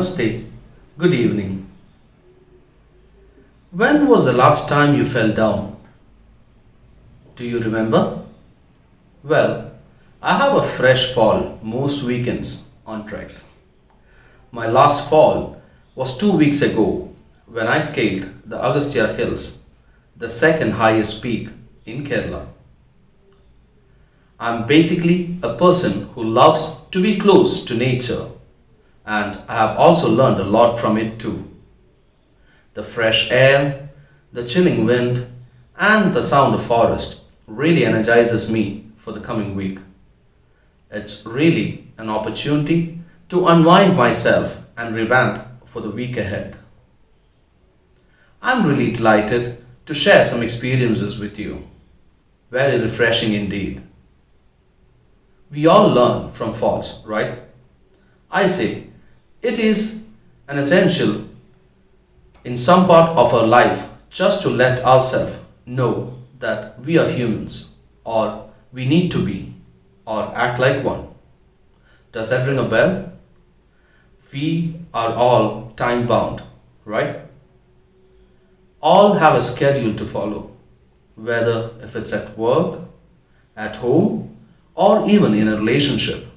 Namaste. Good evening. When was the last time you fell down? Do you remember? Well, I have a fresh fall most weekends on treks. My last fall was 2 weeks ago when I scaled the Agastya Hills, the second highest peak in Kerala. I'm basically a person who loves to be close to nature, and I have also learned a lot from it too. The fresh air, the chilling wind, and the sound of forest really energizes me for the coming week. It's really an opportunity to unwind myself and revamp for the week ahead. I'm really delighted to share some experiences with you. Very refreshing indeed. We all learn from falls, right? I say it is an essential in some part of our life just to let ourselves know that we are humans, or we need to be, or act like one. Does that ring a bell? We are all time bound, right? All have a schedule to follow, whether if it's at work, at home, or even in a relationship.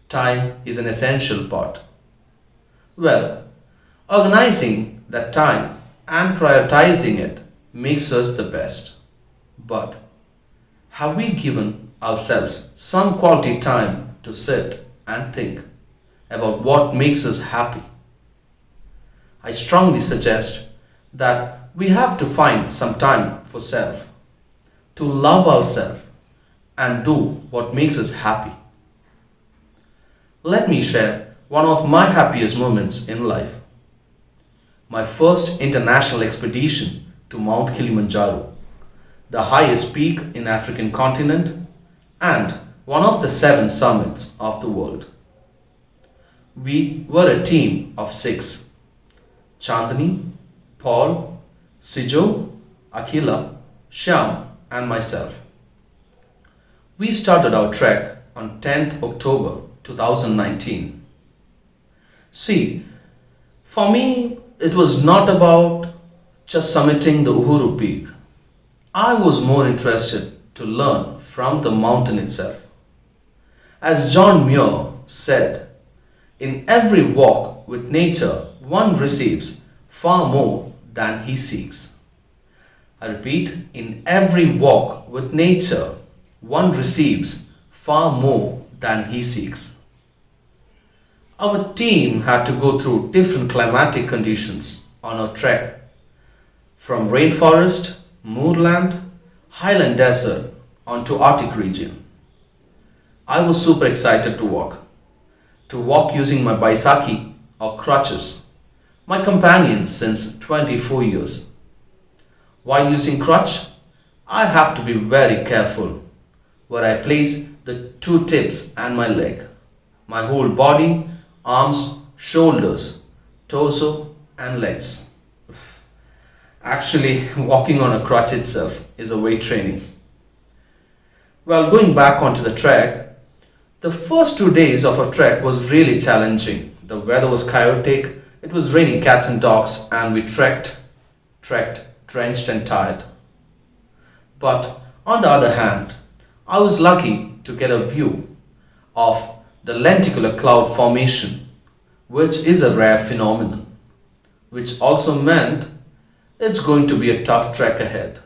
Time is an essential part. Well, organizing that time and prioritizing it makes us the best. But have we given ourselves some quality time to sit and think about what makes us happy? I strongly suggest that we have to find some time for self, to love ourselves and do what makes us happy. Let me share one of my happiest moments in life. My first international expedition to Mount Kilimanjaro, the highest peak in African continent and one of the 7 summits of the world. We were a team of 6: Chandani, Paul, Sijo, Akila, Shyam and myself. We started our trek on 10th October 2019. See, for me, it was not about just summiting the Uhuru peak. I was more interested to learn from the mountain itself. As John Muir said, in every walk with nature, one receives far more than he seeks. I repeat, in every walk with nature, one receives far more than he seeks. Our team had to go through different climatic conditions on our trek, from rainforest, moorland, highland desert onto Arctic region. I was super excited to walk using my Baisakhi or crutches, my companion since 24 years. While using crutch, I have to be very careful where I place the 2 tips and my leg, my whole body, arms, shoulders, torso and legs. Actually, walking on a crutch itself is a weight training. Well, going back onto the trek, the first 2 days of our trek was really challenging. The weather was chaotic, it was raining cats and dogs, and we trekked, drenched and tired. But on the other hand, I was lucky to get a view of the lenticular cloud formation, which is a rare phenomenon, which also meant it's going to be a tough trek ahead.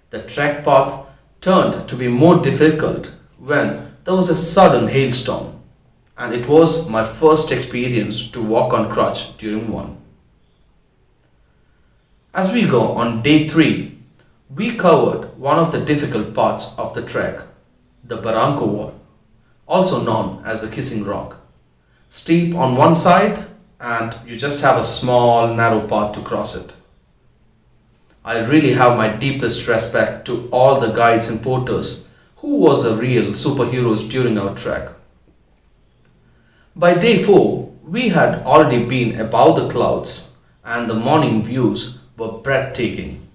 The trek path turned to be more difficult when there was a sudden hailstorm, and it was my first experience to walk on crutch during one. As we go on day 3, we covered one of the difficult parts of the trek, the Barranco Wall, also known as the Kissing Rock. Steep on one side and you just have a small narrow path to cross it. I really have my deepest respect to all the guides and porters who was the real superheroes during our trek. By day 4, we had already been above the clouds and the morning views were breathtaking.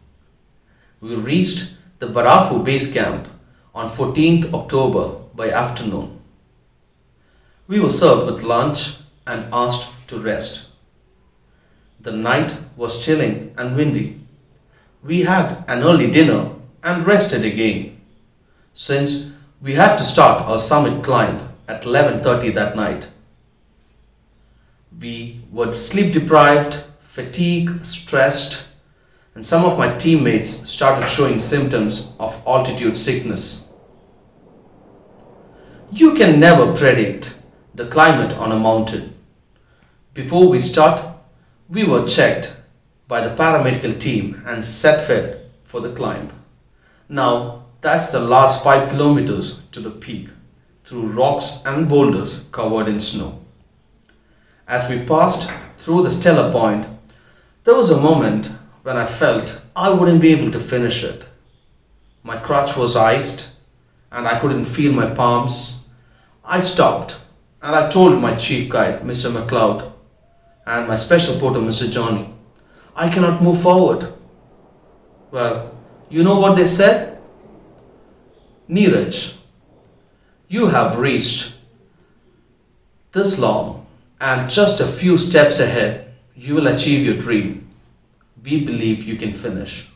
We reached the Barafu base camp on 14th October by afternoon. We were served with lunch and asked to rest. The night was chilling and windy. We had an early dinner and rested again, since we had to start our summit climb at 11:30 that night. We were sleep deprived, fatigued, stressed, and some of my teammates started showing symptoms of altitude sickness. You can never predict the climate on a mountain. Before we start, we were checked by the paramedical team and set fit for the climb. Now, that's the last 5 kilometers to the peak through rocks and boulders covered in snow. As we passed through the stellar point, there was a moment when I felt I wouldn't be able to finish it. My crutch was iced and I couldn't feel my palms. I stopped and I told my chief guide, Mr. McLeod, and my special porter, Mr. Johnny, I cannot move forward. Well, you know what they said? Neeraj, you have reached this long and just a few steps ahead, you will achieve your dream. We believe you can finish.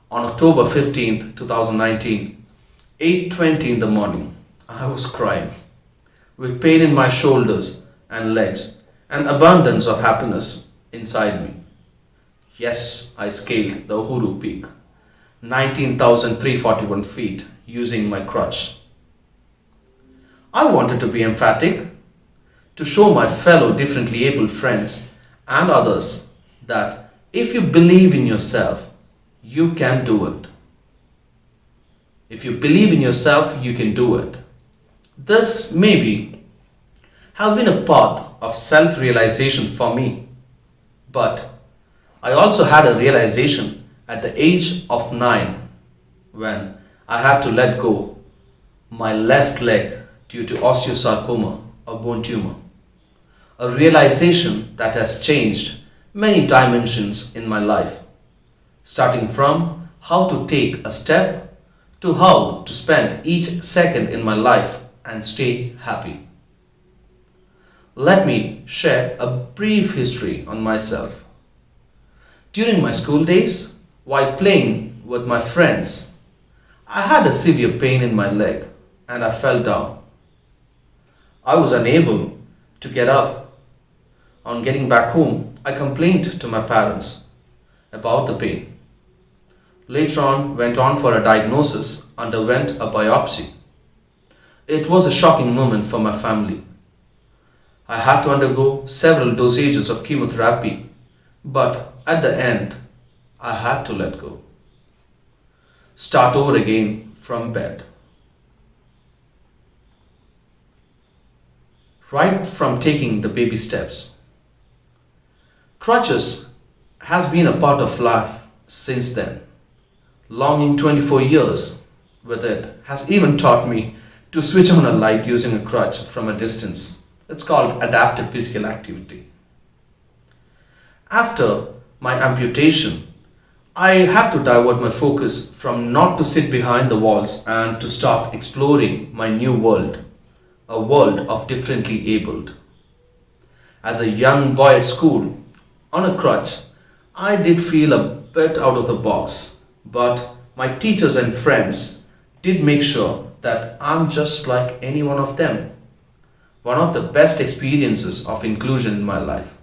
On October 15th, 2019, 8:20 in the morning, I was crying with pain in my shoulders and legs and abundance of happiness inside me. Yes, I scaled the Uhuru Peak, 19,341 feet, using my crutch. I wanted to be emphatic, to show my fellow differently abled friends and others that if you believe in yourself, you can do it. If you believe in yourself, you can do it. This maybe have been a path of self-realization for me, but I also had a realization at the age of 9 when I had to let go my left leg due to osteosarcoma, a bone tumor. A realization that has changed many dimensions in my life, starting from how to take a step to how to spend each second in my life and stay happy. Let me share a brief history on myself. During my school days, while playing with my friends, I had a severe pain in my leg and I fell down. I was unable to get up. On getting back home, I complained to my parents about the pain. Later on, went on for a diagnosis, underwent a biopsy. It was a shocking moment for my family. I had to undergo several dosages of chemotherapy, but at the end, I had to let go. Start over again from bed. Right from taking the baby steps. Crutches has been a part of life since then. Longing 24 years with it has even taught me to switch on a light using a crutch from a distance. It's called adaptive physical activity. After my amputation, I had to divert my focus from not to sit behind the walls and to start exploring my new world, a world of differently abled. As a young boy at school, on a crutch, I did feel a bit out of the box, but my teachers and friends did make sure that I'm just like any one of them. One of the best experiences of inclusion in my life.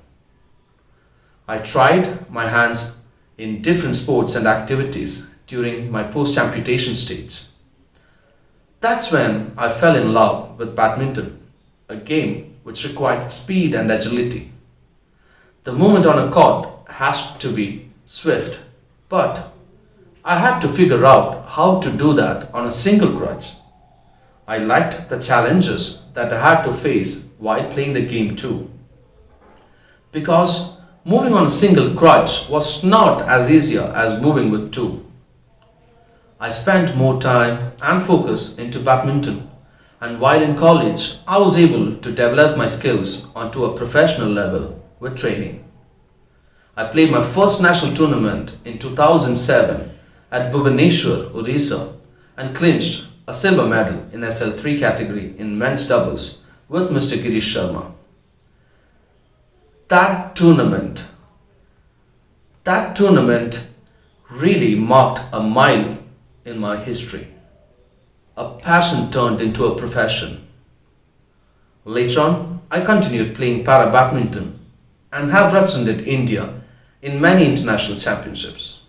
I tried my hands in different sports and activities during my post-amputation stage. That's when I fell in love with badminton, a game which required speed and agility. The movement on a court has to be swift, but I had to figure out how to do that on a single crutch. I liked the challenges that I had to face while playing the game too. Because moving on a single crutch was not as easy as moving with two. I spent more time and focus into badminton, and while in college, I was able to develop my skills onto a professional level with training. I played my first national tournament in 2007 at Bhubaneswar, Orissa, and clinched a silver medal in SL3 category in men's doubles with Mr. Girish Sharma. That tournament, that tournament really marked a mile in my history. A passion turned into a profession. Later on, I continued playing para badminton and have represented India in many international championships.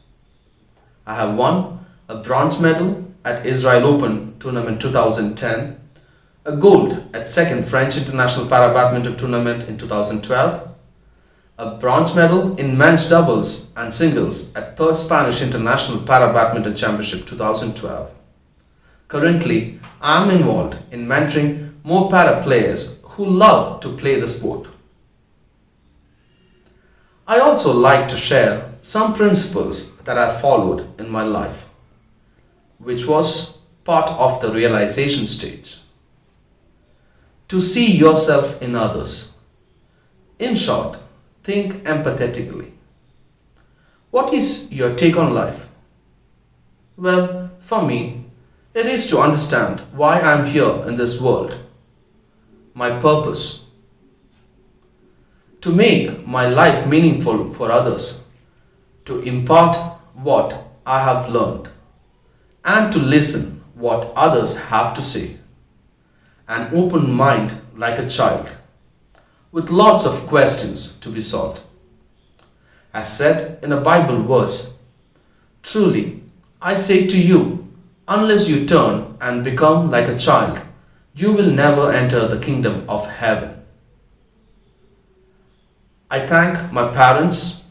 I have won a bronze medal at Israel Open Tournament 2010, a gold at second French International Para Badminton Tournament in 2012, a bronze medal in men's doubles and singles at third Spanish International Para Badminton Championship 2012. Currently, I am involved in mentoring more para players who love to play the sport. I also like to share some principles that I followed in my life, which was part of the realization stage. To see yourself in others. In short, think empathetically. What is your take on life? Well, for me, it is to understand why I am here in this world, my purpose, to make my life meaningful for others, to impart what I have learned, and to listen what others have to say. An open mind like a child, with lots of questions to be solved. As said in a Bible verse, truly, I say to you, unless you turn and become like a child, you will never enter the kingdom of heaven. I thank my parents,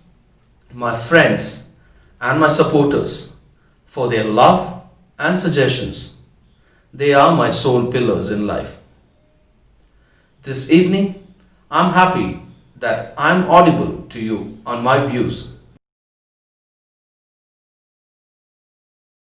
my friends, and my supporters for their love and suggestions. They are my sole pillars in life. This evening, I'm happy that I'm audible to you on my views.